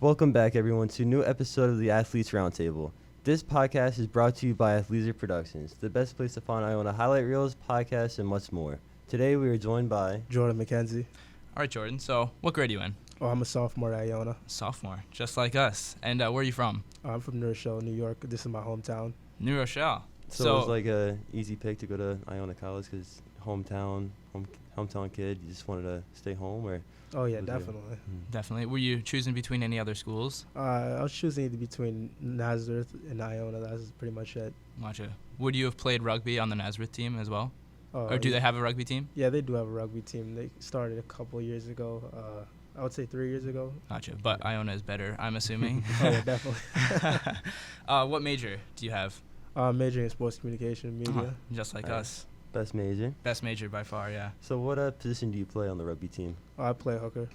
Welcome back, everyone, to a new episode of the Athletes Roundtable. This podcast is brought to you by Athleisure Productions, the best place to find Iona highlight reels, podcasts, and much more. Today, we are joined by Jordan McKenzie. All right, Jordan. So, what grade are you in? Oh, I'm a sophomore at Iona. Sophomore, just like us. And where are you from? I'm from New Rochelle, New York. This is my hometown. New Rochelle. So it was like a easy pick to go to Iona College because hometown kid. You just wanted to stay home, or? Oh yeah, definitely. Definitely. Were you choosing between any other schools? I was choosing between Nazareth and Iona. That's pretty much it. Gotcha. Would you have played rugby on the Nazareth team as well? Or do yeah. they have a rugby team? Yeah, they do have a rugby team. They started a couple of years ago. I would say 3 years ago. Gotcha. But Iona is better, I'm assuming. Oh yeah, definitely. What major do you have? Majoring in sports communication and media. Just like us. Best major? Best major by far, yeah. So what position do you play on the rugby team? I play hooker.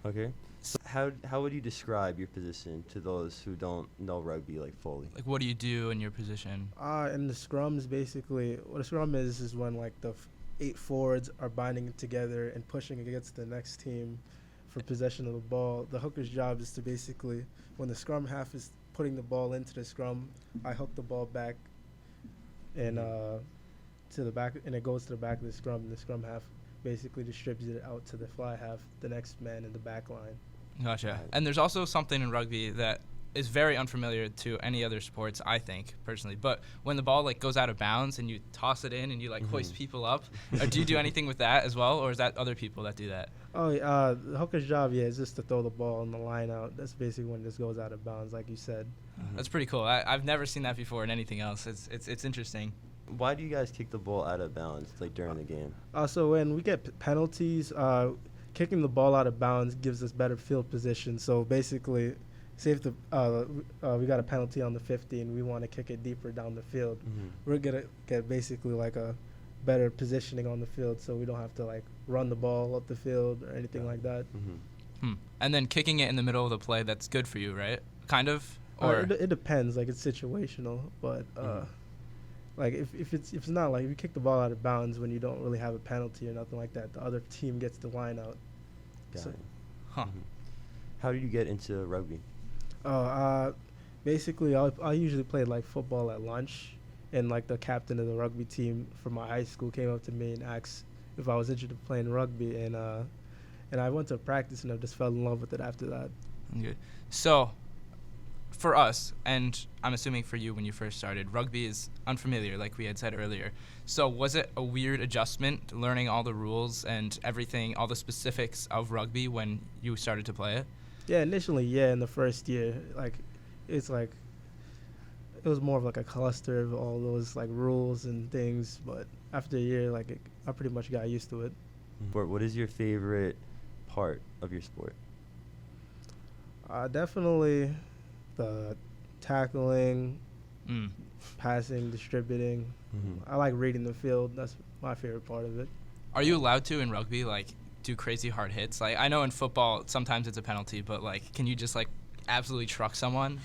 Okay. So how would you describe your position to those who don't know rugby like fully? Like, what do you do in your position? In the scrums, basically, what a scrum is when like the 8 forwards are binding together and pushing against the next team for possession of the ball. The hooker's job is to basically, when the scrum half is putting the ball into the scrum, I hook the ball back and to the back, and it goes to the back of the scrum, and the scrum half basically distributes it out to the fly half, the next man in the back line. Gotcha. And there's also something in rugby that is very unfamiliar to any other sports, I think, personally. But when the ball like goes out of bounds and you toss it in and you like hoist people up, do you do anything with that as well, or is that other people that do that? Oh, the hooker's job, is just to throw the ball on the line out. That's basically when this goes out of bounds, like you said. That's pretty cool. I've never seen that before in anything else. It's interesting. Why do you guys kick the ball out of bounds like during the game? So when we get penalties, kicking the ball out of bounds gives us better field position. So basically, say if we got a penalty on the 50 and we want to kick it deeper down the field, we're gonna get basically like a better positioning on the field, so we don't have to like run the ball up the field or anything like that. And then kicking it in the middle of the play, that's good for you, right? Kind of. Or it depends. Like it's situational, but like if it's not like if you kick the ball out of bounds when you don't really have a penalty or nothing like that, the other team gets the line out. Got it. How did you get into rugby? Basically, I usually played like football at lunch, and like the captain of the rugby team from my high school came up to me and asked if I was interested in playing rugby, and I went to practice and I just fell in love with it after that. Good. So, for us, and I'm assuming for you when you first started, rugby is unfamiliar, like we had said earlier. So was it a weird adjustment learning all the rules and everything, all the specifics of rugby when you started to play it? Yeah, initially, in the first year, it was more of like a cluster of all those like rules and things, but after a year, I pretty much got used to it. What is your favorite part of your sport? Definitely the tackling, passing, distributing. I like reading the field. That's my favorite part of it. Are you allowed to in rugby do crazy hard hits? Like I know in football sometimes it's a penalty, but can you just absolutely truck someone?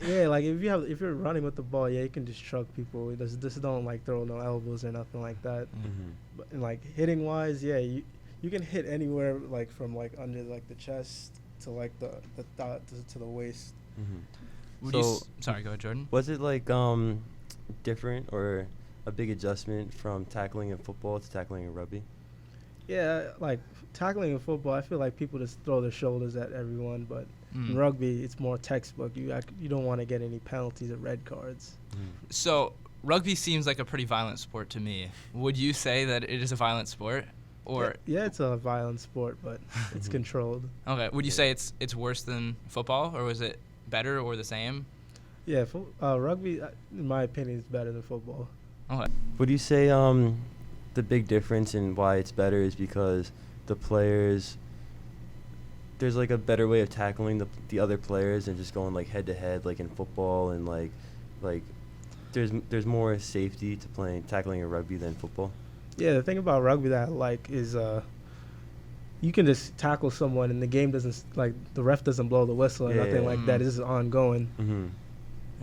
Yeah, if you're running with the ball, you can just truck people. Just don't throw no elbows or nothing like that. But and hitting wise, you can hit anywhere from under the chest to the thigh to the waist. Sorry, go ahead, Jordan. Was it different or a big adjustment from tackling in football to tackling in rugby? Yeah, tackling in football, I feel like people just throw their shoulders at everyone, but in rugby, it's more textbook. You don't want to get any penalties or red cards. So rugby seems like a pretty violent sport to me. Would you say that it is a violent sport? Or yeah, it's a violent sport, but it's controlled. Okay. Would you say it's worse than football, or was it better or the same? Yeah, rugby, in my opinion, is better than football. Okay. Would you say the big difference in why it's better is because the players, there's a better way of tackling the other players and just going head to head in football, and there's more safety to tackling in rugby than football? Yeah, the thing about rugby that I like is you can just tackle someone and the game doesn't the ref doesn't blow the whistle or nothing like that. It's just ongoing.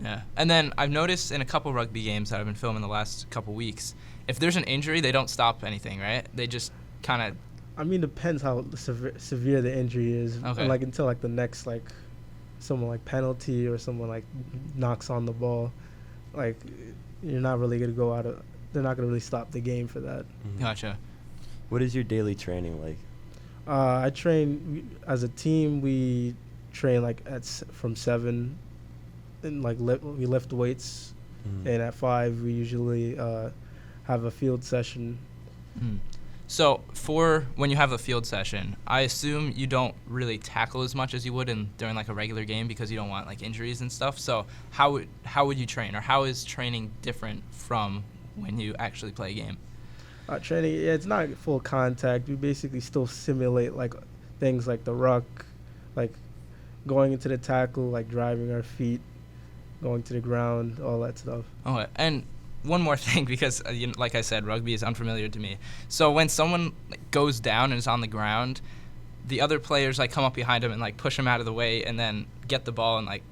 Yeah, and then I've noticed in a couple rugby games that I've been filming the last couple weeks, if there's an injury, they don't stop anything, right? They just kind of. I mean, depends how severe the injury is. Okay. Until the next someone like penalty or someone like knocks on the ball, like you're not really gonna go out of. They're not gonna really stop the game for that. Gotcha. What is your daily training like? I train as a team. We train like from 7, and like we lift weights, and at 5 we usually have a field session. So for when you have a field session, I assume you don't really tackle as much as you would during like a regular game because you don't want like injuries and stuff. So how would you train, or how is training different from when you actually play a game? Training, yeah, it's not full contact. We basically still simulate like things like the ruck, like going into the tackle, like driving our feet, going to the ground, all that stuff. Okay, and one more thing, because like I said, rugby is unfamiliar to me. So when someone goes down and is on the ground, the other players like come up behind him and like push him out of the way, and then get the ball and like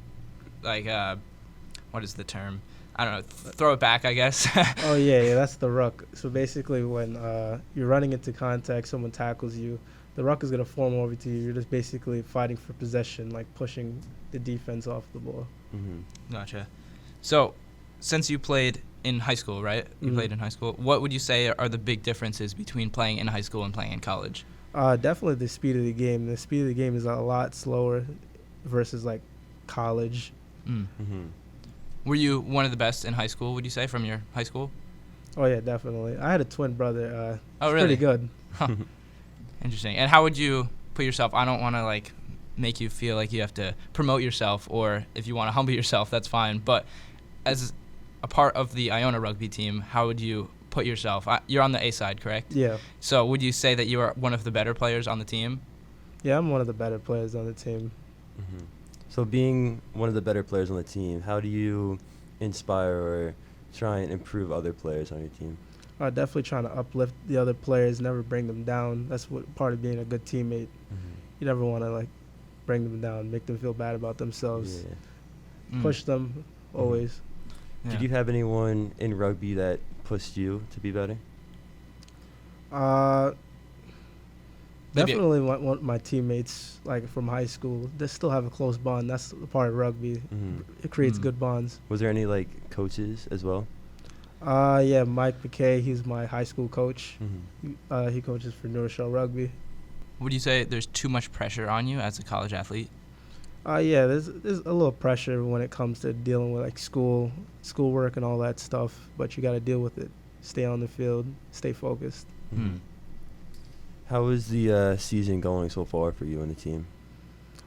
what is the term? I don't know, throw it back, I guess. Oh yeah, that's the ruck. So basically, when you're running into contact, someone tackles you, the ruck is gonna form over to you. You're just basically fighting for possession, like pushing the defense off the ball. Gotcha. So, since you played in high school, right? You played in high school. What would you say are the big differences between playing in high school and playing in college? Definitely the speed of the game. The speed of the game is a lot slower versus like college. Were you one of the best in high school, would you say, from your high school? Oh yeah, definitely. I had a twin brother. Oh really? Pretty good. Huh. Interesting. And how would you put yourself? I don't want to like make you feel like you have to promote yourself, or if you want to humble yourself, that's fine. But as a part of the Iona rugby team, how would you put yourself? You're on the A side, correct? Yeah. So would you say that you are one of the better players on the team? Yeah, I'm one of the better players on the team. So being one of the better players on the team, how do you inspire or try and improve other players on your team? Definitely trying to uplift the other players, never bring them down. That's what part of being a good teammate. You never want to like bring them down, make them feel bad about themselves. Push them always. Yeah. Did you have anyone in rugby that pushed you to be better? Definitely one of my teammates, like from high school, they still have a close bond. That's a part of rugby. It creates good bonds. Was there any like coaches as well? Yeah, Mike McKenzie, he's my high school coach. He coaches for New Rochelle Rugby. Would you say there's too much pressure on you as a college athlete? Yeah, there's a little pressure when it comes to dealing with like schoolwork and all that stuff, but you got to deal with it. Stay on the field, stay focused. How is the season going so far for you and the team?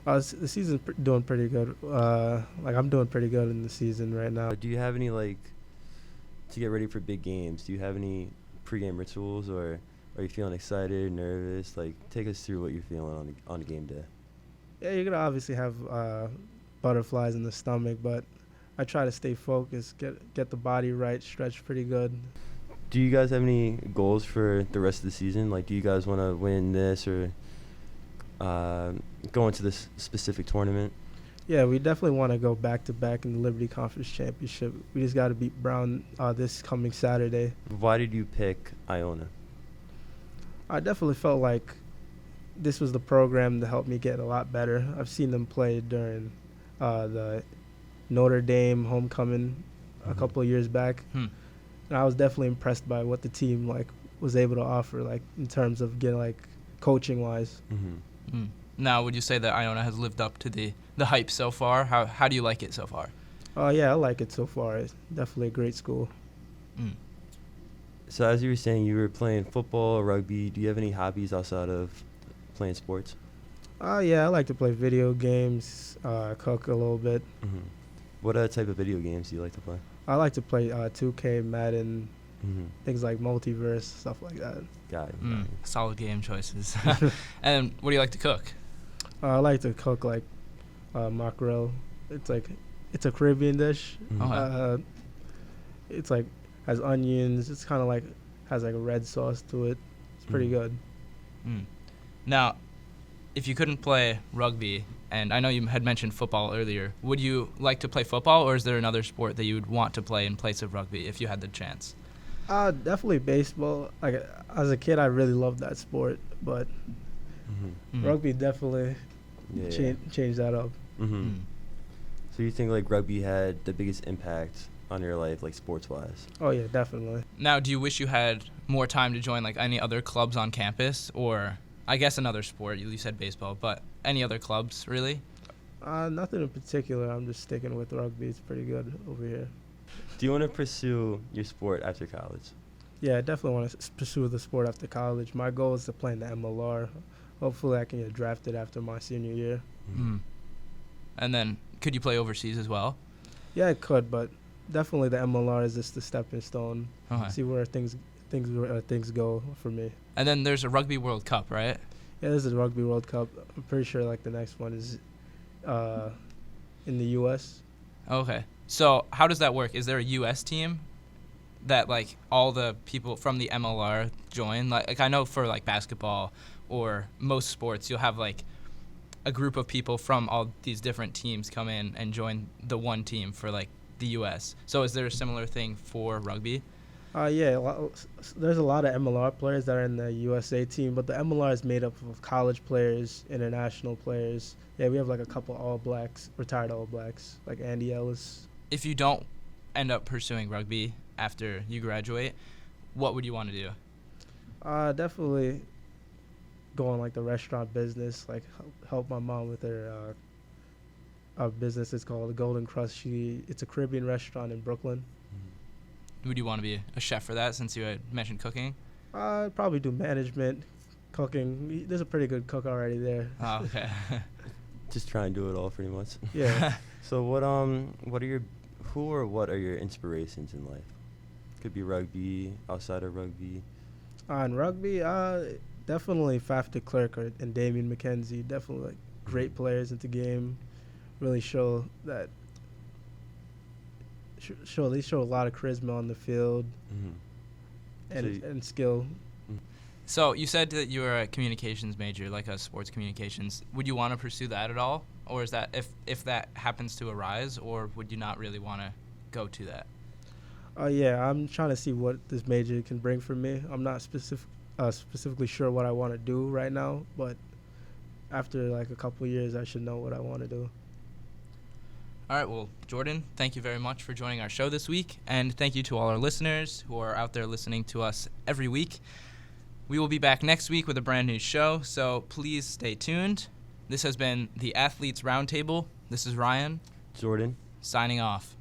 The season's doing pretty good. Like I'm doing pretty good in the season right now. Do you have any like to get ready for big games? Do you have any pregame rituals, or are you feeling excited, nervous? Like, take us through what you're feeling on a game day. Yeah, you're gonna obviously have butterflies in the stomach, but I try to stay focused, get the body right, stretch pretty good. Do you guys have any goals for the rest of the season? Like, do you guys want to win this or go into this specific tournament? Yeah, we definitely want to go back-to-back in the Liberty Conference Championship. We just got to beat Brown this coming Saturday. Why did you pick Iona? I definitely felt like this was the program to help me get a lot better. I've seen them play during the Notre Dame homecoming a couple of years back. And I was definitely impressed by what the team like was able to offer, like in terms of getting like coaching wise. Now, would you say that Iona has lived up to the hype so far? How do you like it so far? Yeah, I like it so far. It's definitely a great school. So as you were saying, you were playing football, rugby. Do you have any hobbies outside of playing sports? Yeah, I like to play video games, cook a little bit. What type of video games do you like to play? I like to play 2K, Madden, things like Multiverse, stuff like that. Got it. Solid game choices. And what do you like to cook? I like to cook like mackerel. It's a Caribbean dish. It's like has onions. It's kind of like has like a red sauce to it. It's pretty good. Now, if you couldn't play rugby, and I know you had mentioned football earlier, would you like to play football, or is there another sport that you would want to play in place of rugby if you had the chance? Definitely baseball. Like as a kid, I really loved that sport, but rugby definitely changed that up. So you think like rugby had the biggest impact on your life, like sports-wise? Oh yeah, definitely. Now, do you wish you had more time to join like any other clubs on campus, or I guess another sport? You said baseball, but any other clubs really? Nothing in particular. I'm just sticking with rugby. It's pretty good over here. Do you want to pursue your sport after college? Yeah, I definitely want to pursue the sport after college. My goal is to play in the MLR. Hopefully, I can get drafted after my senior year. Mm. And then, could you play overseas as well? Yeah, I could, but definitely the MLR is just the stepping stone. Okay. See where things go for me. And then there's a Rugby World Cup, right? Yeah, this is the Rugby World Cup. I'm pretty sure like the next one is in the U.S. Okay. So how does that work? Is there a U.S. team that like all the people from the MLR join? Like I know for like basketball or most sports, you'll have like a group of people from all these different teams come in and join the one team for like the U.S. So is there a similar thing for rugby? Yeah, there's a lot of MLR players that are in the USA team, but the MLR is made up of college players, international players. Yeah, we have like a couple All Blacks, retired All Blacks, like Andy Ellis. If you don't end up pursuing rugby after you graduate, what would you want to do? Definitely go on like the restaurant business, like help my mom with her business. It's called Golden Crust. It's a Caribbean restaurant in Brooklyn. Would you want to be a chef for that since you had mentioned cooking? I'd probably do management, cooking. There's a pretty good cook already there. Oh, okay. Just try and do it all pretty much. Yeah. So what are your inspirations in life? Could be rugby, outside of rugby. On rugby, definitely Faf de Klerk and Damien McKenzie. Definitely like great players into game. Really show that. They show a lot of charisma on the field, and skill. So you said that you were a communications major, like a sports communications. Would you want to pursue that at all, or is that if that happens to arise, or would you not really want to go to that? Yeah, I'm trying to see what this major can bring for me. I'm not specifically sure what I want to do right now, but after like a couple of years, I should know what I want to do. All right, well, Jordan, thank you very much for joining our show this week, and thank you to all our listeners who are out there listening to us every week. We will be back next week with a brand new show, so please stay tuned. This has been the Athletes Roundtable. This is Ryan. Jordan. Signing off.